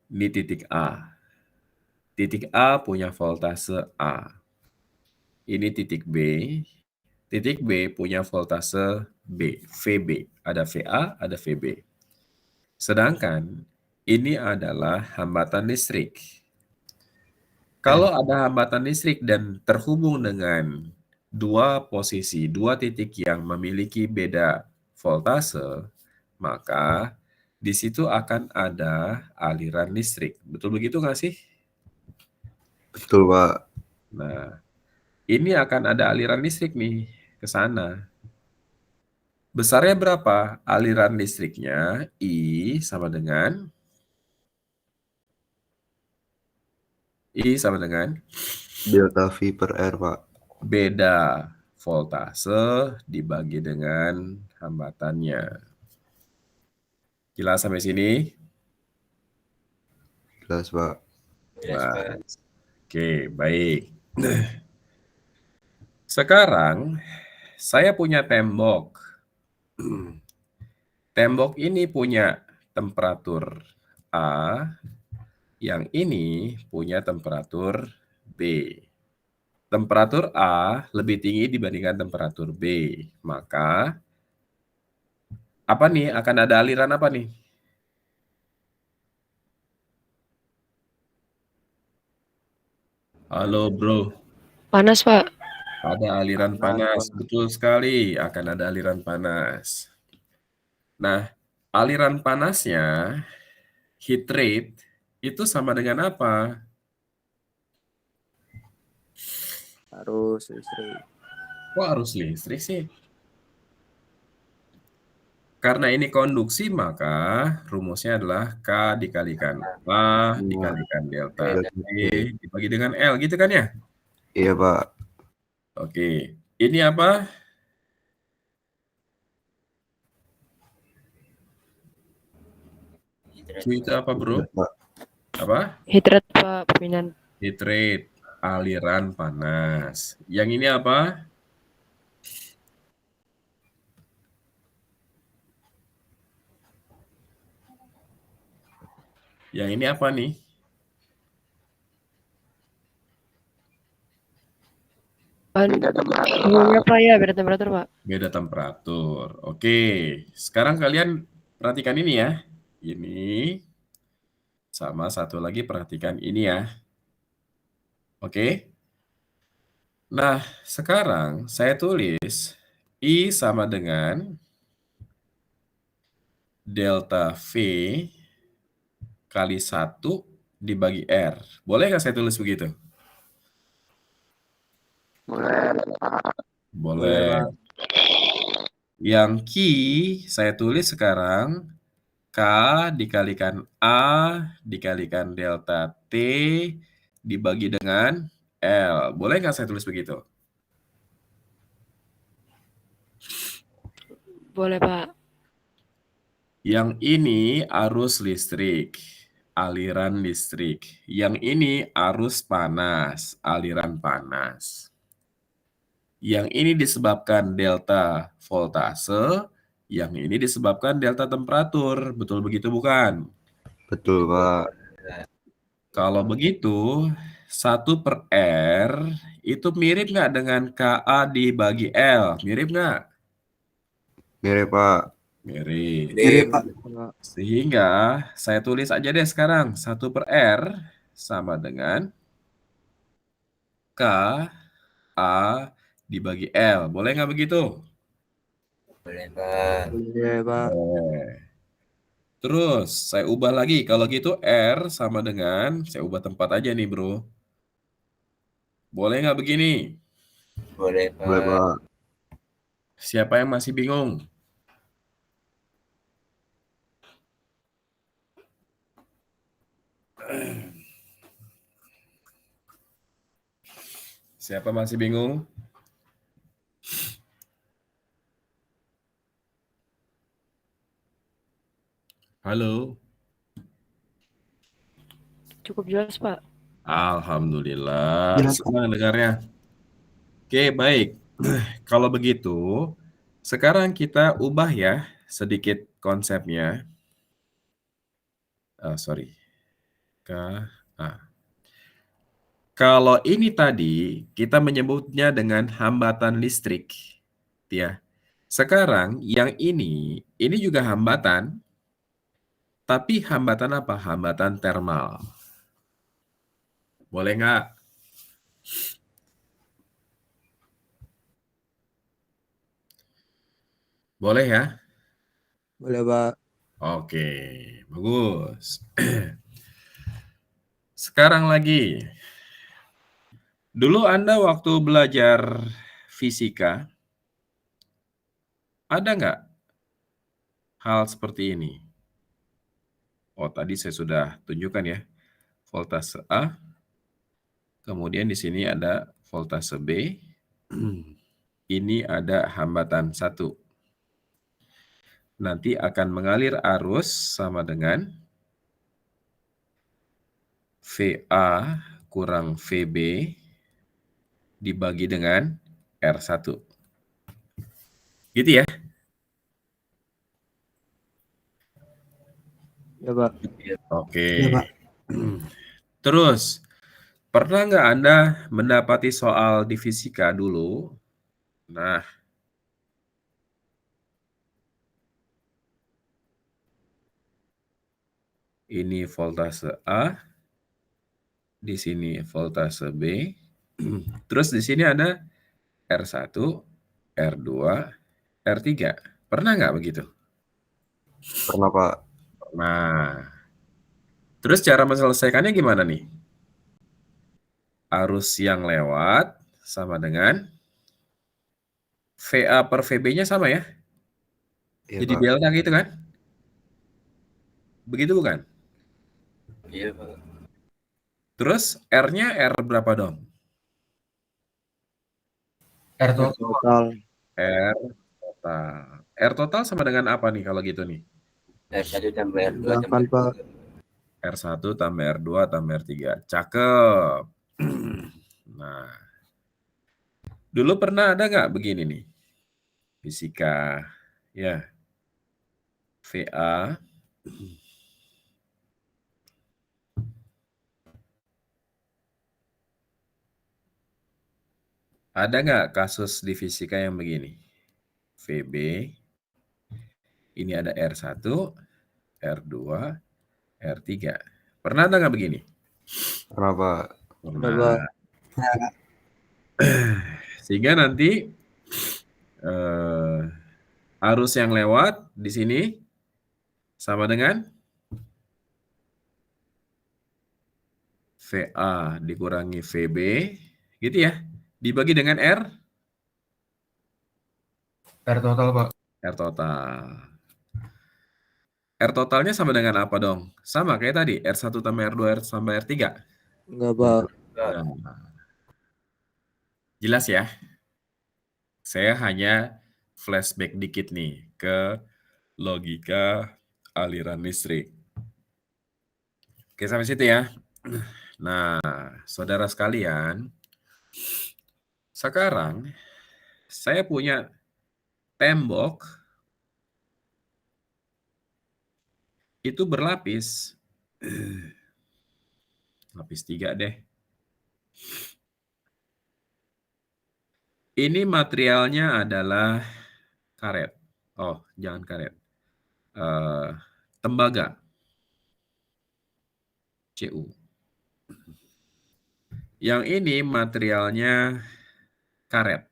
Ini titik A. Titik A punya voltase A. Ini titik B. Titik B punya voltase B, VB. Ada VA, ada VB. Sedangkan ini adalah hambatan listrik. Kalau ada hambatan listrik dan terhubung dengan dua posisi, dua titik yang memiliki beda voltase, maka di situ akan ada aliran listrik. Betul begitu nggak sih? Betul, Pak. Nah, ini akan ada aliran listrik nih ke sana. Besarnya berapa? Aliran listriknya I sama dengan Delta V per R, Pak. beda voltase dibagi dengan hambatannya. Jelas sampai sini? Jelas, Pak. Jelas, Pak. Oke, baik. Sekarang saya punya tembok. Tembok ini punya temperatur A, yang ini punya temperatur B. Temperatur A lebih tinggi dibandingkan temperatur B. Maka apa nih? Akan ada aliran apa nih? Halo, bro. Panas, Pak. Ada aliran panas. Betul sekali, akan ada aliran panas. Nah, aliran panasnya, heat rate, itu sama dengan apa? Harus listrik. Kok harus listrik sih? Karena ini konduksi, maka rumusnya adalah K dikalikan A dikalikan delta T dibagi dengan L, gitu kan ya? Iya, Pak. Oke, ini apa? Q itu apa, bro? Pak. Apa? Heat rate, Pak, perpindahan. Heat rate, aliran panas. Yang ini apa? Yang ini apa nih? Umumnya Pak ya, beda temperatur, Pak. Beda temperatur. Oke, sekarang kalian perhatikan ini ya. Ini sama satu lagi perhatikan ini ya. Oke. Nah, sekarang saya tulis I sama dengan delta V kali 1 dibagi R. Boleh nggak saya tulis begitu? Boleh. Yang Q saya tulis sekarang K dikalikan A dikalikan delta T dibagi dengan L. Boleh nggak saya tulis begitu? Boleh, Pak. Yang ini arus listrik, aliran listrik. Yang ini arus panas, aliran panas. Yang ini disebabkan delta voltase, yang ini disebabkan delta temperatur. Betul begitu bukan? Betul, Pak. Kalau begitu, 1 per R itu mirip nggak dengan KA dibagi L? Mirip nggak? Mirip, Pak. Mirip. Mirip, Pak. Sehingga saya tulis aja deh sekarang, 1 per R sama dengan K A dibagi L. Boleh nggak begitu? Boleh, Pak. Boleh, Pak. Terus saya ubah lagi. Kalau gitu R sama dengan, saya ubah tempat aja nih bro. Boleh nggak begini? Boleh, Boleh, Pak. Pak. Siapa yang masih bingung? Siapa masih bingung? Halo. Cukup jelas, Pak. Alhamdulillah. Jelas, Pak. Senang dengarnya. Oke, baik. Kalau begitu, sekarang kita ubah ya sedikit konsepnya. Sorry. Kalau ini tadi kita menyebutnya dengan hambatan listrik, ya. Sekarang yang ini juga hambatan, tapi hambatan apa? Hambatan termal. Boleh nggak? Boleh ya? Boleh, Pak. Oke, bagus. Sekarang lagi, dulu Anda waktu belajar fisika, ada nggak hal seperti ini? Oh, tadi saya sudah tunjukkan ya, voltase A, kemudian di sini ada voltase B, ini ada hambatan 1. Nanti akan mengalir arus sama dengan VA kurang VB dibagi dengan R1. Gitu ya? Ya, Pak. Oke. Ya, Pak. Terus, pernah nggak Anda mendapati soal di fisika dulu? Nah, ini voltase A, di sini voltase B, terus di sini ada R1, R2, R3. Pernah nggak begitu? Pernah, Pak. Nah, terus cara menyelesaikannya gimana nih? Arus yang lewat sama dengan VA per VB-nya sama ya? Iya, Jadi Pak. delta gitu kan? Begitu bukan? Iya, Pak. Terus R-nya R berapa dong? R total. R total. R total sama dengan apa nih kalau gitu nih? R1 tambah R2 tambah 8, Pak. R1 tambah R2 tambah R3. Cakep. Nah, dulu pernah ada nggak begini nih? Fisika, ya. VA. Ada nggak kasus di fisika yang begini? VB, ini ada R1, R2, R3. Pernah ada nggak begini? Pernah, Pak. Ada, Pak. Sehingga nanti arus yang lewat di sini sama dengan VA dikurangi VB, gitu ya. Dibagi dengan R total, Pak. R total. R totalnya sama dengan apa dong? Sama kayak tadi, R1 tambah R2 tambah R3. Enggak, Pak. Nah, jelas ya? Saya hanya flashback dikit nih ke logika aliran listrik. Oke, sampai situ ya. Nah, saudara sekalian, sekarang saya punya tembok itu berlapis. Lapis 3 deh. Ini materialnya adalah karet. Oh, jangan karet. Tembaga. CU. Yang ini materialnya karet.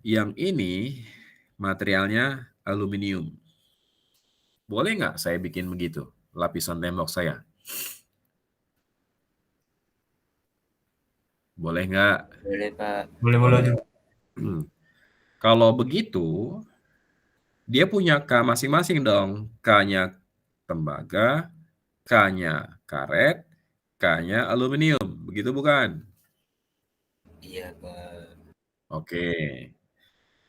Yang ini materialnya aluminium. Boleh nggak saya bikin begitu, lapisan tembok saya? Boleh nggak? Boleh, Pak. Boleh aja. Kalau begitu, dia punya K masing-masing dong. K-nya tembaga, K-nya karet, K-nya aluminium. Begitu bukan? Iya, Pak. Oke.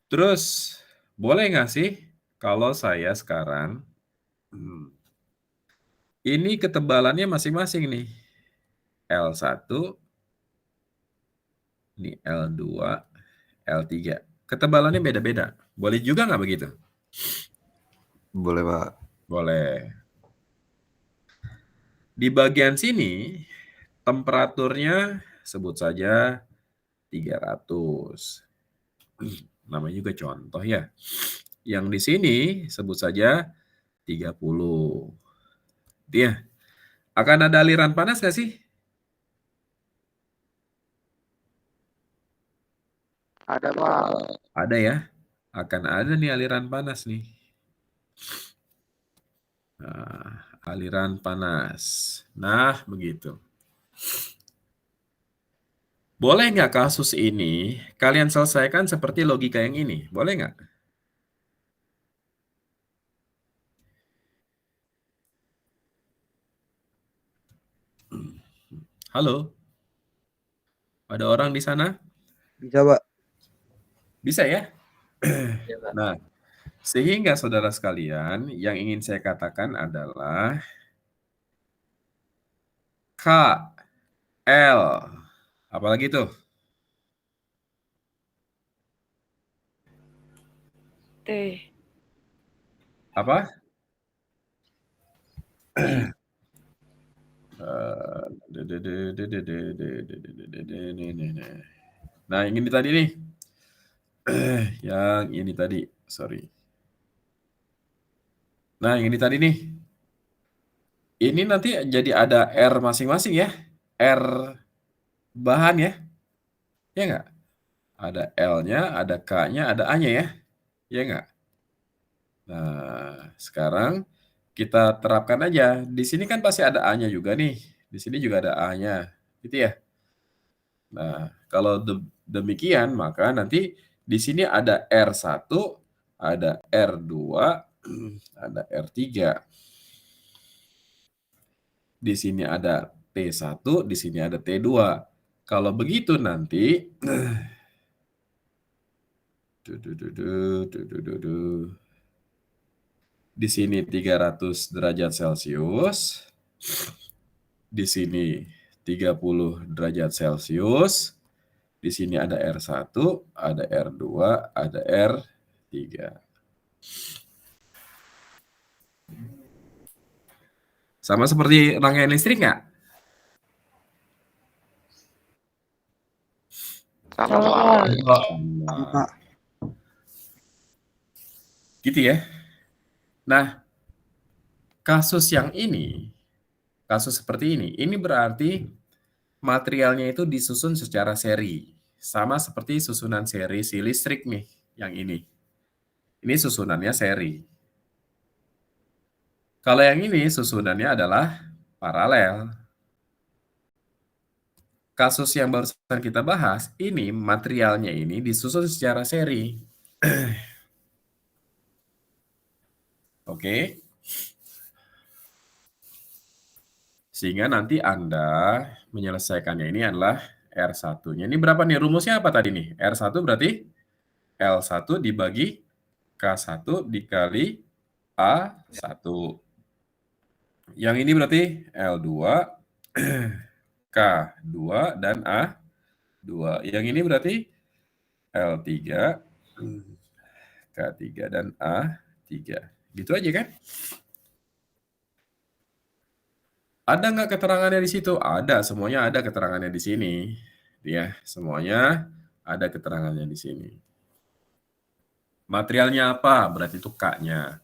Terus, boleh nggak sih kalau saya sekarang, ini ketebalannya masing-masing nih. L1, ini L2, L3. Ketebalannya beda-beda. Boleh juga nggak begitu? Boleh, Pak. Boleh. Di bagian sini, temperaturnya sebut saja 300. Namanya juga contoh ya. Yang di sini sebut saja 30. Dia akan ada aliran panas nggak sih? Ada, Pak. Ada ya. Akan ada nih aliran panas nih. Nah, aliran panas. Nah, begitu. Boleh nggak kasus ini kalian selesaikan seperti logika yang ini? Boleh nggak? Halo? Ada orang di sana? Bisa, Pak. Bisa ya? Iya, Pak. Nah, sehingga saudara sekalian, yang ingin saya katakan adalah K, L, apalagi tuh? T. Apa? Nah, yang ini tadi nih. Yang ini tadi, sorry. Nah, yang ini tadi nih. Ini nanti jadi ada R masing-masing ya. R bahan ya. Ya nggak? Ada L-nya, ada K-nya, ada A-nya ya. Ya nggak? Nah, sekarang kita terapkan aja. Di sini kan pasti ada A-nya juga nih. Di sini juga ada A-nya. Gitu ya. Nah, kalau demikian, maka nanti di sini ada R1, ada R2, ada R3. Di sini ada T1, di sini ada T2. Kalau begitu nanti di sini 300 derajat Celcius, di sini 30 derajat Celcius, di sini ada R1, ada R2, ada R3. Sama seperti rangkaian listrik nggak? Sama, Pak. Sama. Gitu ya. Nah, kasus yang ini, kasus seperti ini berarti materialnya itu disusun secara seri. Sama seperti susunan seri si listrik nih, yang ini. Ini susunannya seri. Kalau yang ini susunannya adalah paralel. Kasus yang barusan kita bahas, ini materialnya ini disusun secara seri. Oke. Sehingga nanti Anda menyelesaikannya ini adalah R1-nya. Ini berapa nih? Rumusnya apa tadi nih? R1 berarti L1 dibagi K1 dikali A1. Yang ini berarti L2, K2, dan A2. Yang ini berarti L3, K3, dan A3. Gitu aja kan? Ada nggak keterangannya di situ? Ada, semuanya ada keterangannya di sini. Ya, semuanya ada keterangannya di sini. Materialnya apa? Berarti itu K-nya.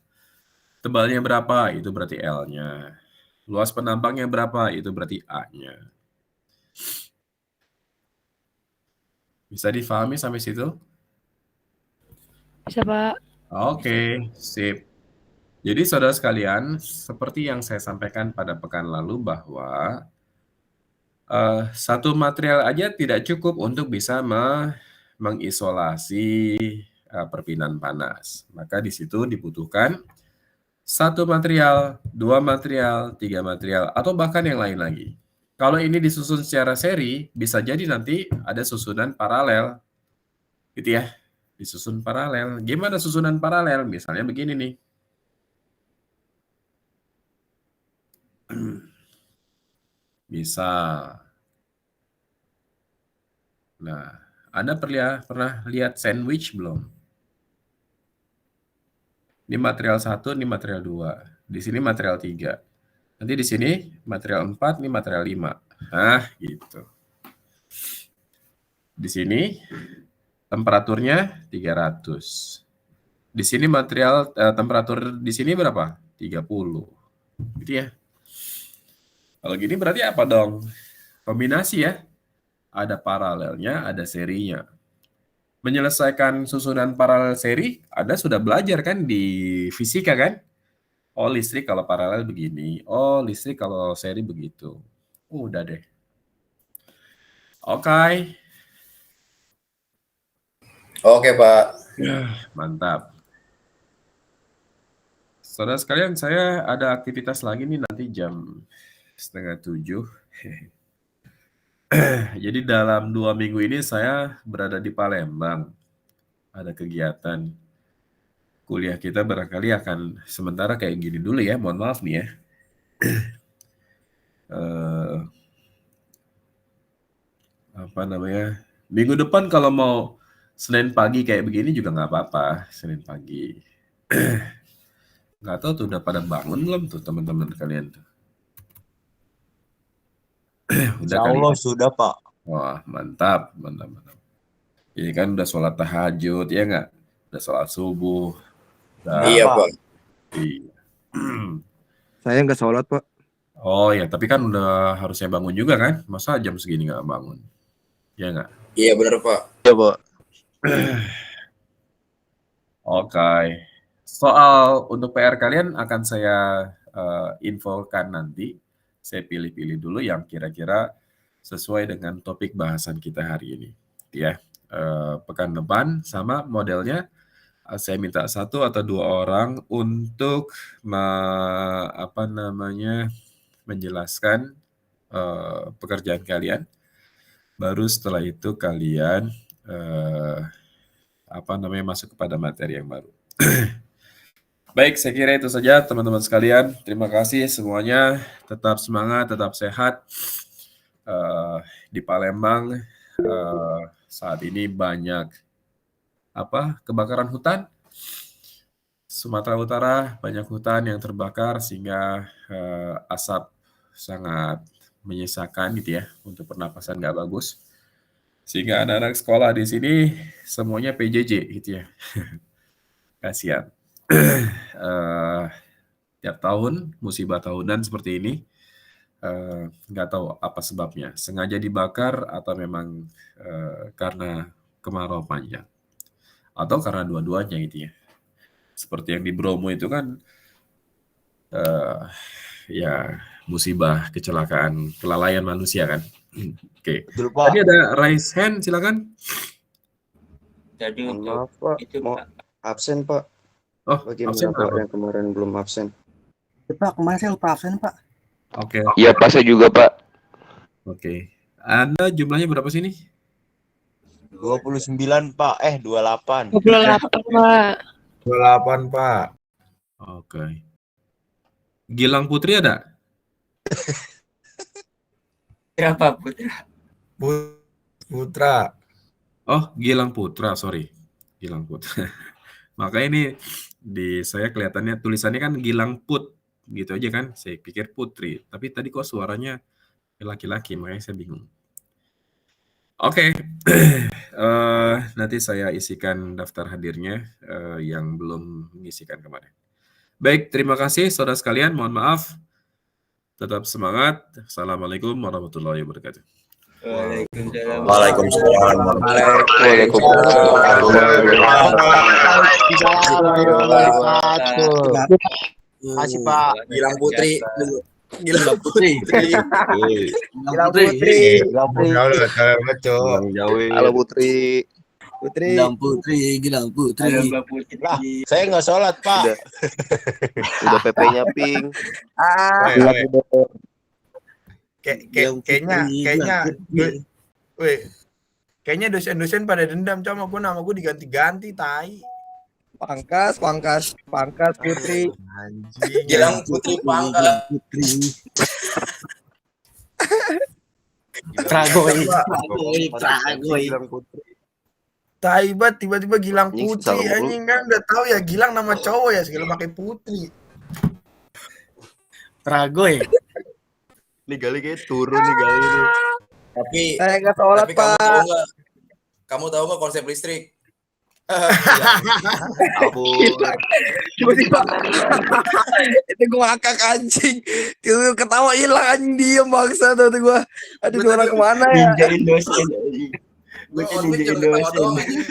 Tebalnya berapa? Itu berarti L-nya. Luas penambangnya berapa? Itu berarti A-nya. Bisa difahami sampai situ? Bisa, Pak. Oke, sip. Jadi saudara sekalian, seperti yang saya sampaikan pada pekan lalu bahwa satu material aja tidak cukup untuk bisa mengisolasi perpindahan panas. Maka di situ dibutuhkan satu material, dua material, tiga material, atau bahkan yang lain lagi. Kalau ini disusun secara seri, bisa jadi nanti ada susunan paralel, gitu ya. Disusun paralel. Gimana susunan paralel? Misalnya begini nih. Misal. Nah, Anda pernah lihat sandwich belum? Ini material 1, ini material 2. Di sini material 3. Nanti di sini material 4, ini material 5. Nah, gitu. Di sini temperaturnya 300. Di sini temperatur di sini berapa? 30. Gitu ya. Kalau gini berarti apa dong? Kombinasi ya. Ada paralelnya, ada serinya. Menyelesaikan susunan paralel seri, Anda sudah belajar kan di fisika kan? Oh, listrik kalau paralel begini. Oh, listrik kalau seri begitu. Udah deh. Oke. Oke, Pak. Mantap. Saudara sekalian, saya ada aktivitas lagi nih nanti jam 6:30. Jadi dalam 2 minggu ini saya berada di Palembang. Ada kegiatan. Kuliah kita barangkali akan sementara kayak gini dulu ya. Mohon maaf nih ya. Apa namanya? Minggu depan kalau mau Senin pagi kayak begini juga nggak apa-apa. Senin pagi. Nggak tahu tuh udah pada bangun belum tuh teman-teman kalian tuh. Udah Insya kali Allah ya? sudah, Pak. Wah, mantap. Ini kan udah sholat tahajud, ya nggak? Udah sholat subuh. Iya, Pak. Pak. Iya. Saya nggak sholat, Pak. Oh ya, tapi kan udah harusnya bangun juga kan? Masa jam segini nggak bangun? Ya nggak? Iya, benar, Pak. Iya, Pak. Oke. Soal untuk PR kalian akan saya infokan nanti. Saya pilih-pilih dulu yang kira-kira sesuai dengan topik bahasan kita hari ini. Ya, pekan depan sama modelnya saya minta 1 atau 2 orang untuk menjelaskan pekerjaan kalian. Baru setelah itu kalian masuk kepada materi yang baru. Baik, saya kira itu saja teman-teman sekalian. Terima kasih semuanya. Tetap semangat, tetap sehat. Di Palembang saat ini banyak kebakaran hutan. Sumatera Utara banyak hutan yang terbakar sehingga asap sangat menyisakan gitu ya, untuk pernapasan nggak bagus. Sehingga anak-anak sekolah di sini semuanya PJJ gitu ya. Kasihan. Tiap tahun musibah tahunan seperti ini, nggak tahu apa sebabnya. Sengaja dibakar atau memang karena kemarau panjang. Atau karena dua-duanya gitu ya. Seperti yang di Bromo itu kan ya musibah kecelakaan kelalaian manusia kan. Oke. Betul, Pak. Tadi ada raise hand, silakan. Tadi Mohon untuk maaf, Pak. itu, Mau Pak. absen, Pak. Oh, Bagaimana absen Pak apa? yang kemarin belum absen? Ya, Pak, kemarin saya lupa absen, Pak. Oke. Iya, Pak, saya juga, Pak. Oke. Anda jumlahnya berapa sih nih? 29, Pak. 28. 28, Pak. 28, Pak. Oke. Gilang Putri ada? Berapa, Putra? Putra. Oh, Gilang Putra, sorry. Gilang Putra. Makanya ini di saya kelihatannya tulisannya kan Gilang Put gitu aja kan. Saya pikir Putri, tapi tadi kok suaranya laki-laki, makanya saya bingung. Oke. Nanti saya isikan daftar hadirnya yang belum mengisikan kemarin. Baik, terima kasih saudara sekalian. Mohon maaf. Tetap semangat. Assalamualaikum warahmatullahi wabarakatuh. Waalaikumsalam. Waalaikumsalam. Masih Pak. Gilang Putri. Gilang Putri. Gilang Putri. Halo Putri. Gilang Putri. Halo Mbak Putri. Lah, saya nggak sholat Pak. Udah PP-nya ping. Kayaknya dosen-dosen pada dendam sama gue, nama gue diganti-ganti, tai. Pangkas Putri. Anjing. Gilang Putri Pangkas. Tragoy. Tai banget, tiba-tiba Gilang Anjing, Putri, salah mulu. anjing kan udah tahu ya Gilang nama cowok ya, segala pakai Putri. Tragoy. Nih Gali kayak turun nih Gali nih. Tapi Saya nggak sholat, tapi kamu Pak. tahu nggak? Kamu tahu nggak konsep listrik? Ampun. Tiba-tiba. Itu gue ngakak anjing. Tiba-tiba ketawa hilang anjing, diem bangsa tuh gue. Aduh, Gua dua orang tadi- kemana ya? Ninjain dosen. Gue Gue ninjain cuma ketawa dosen. doang, anjing.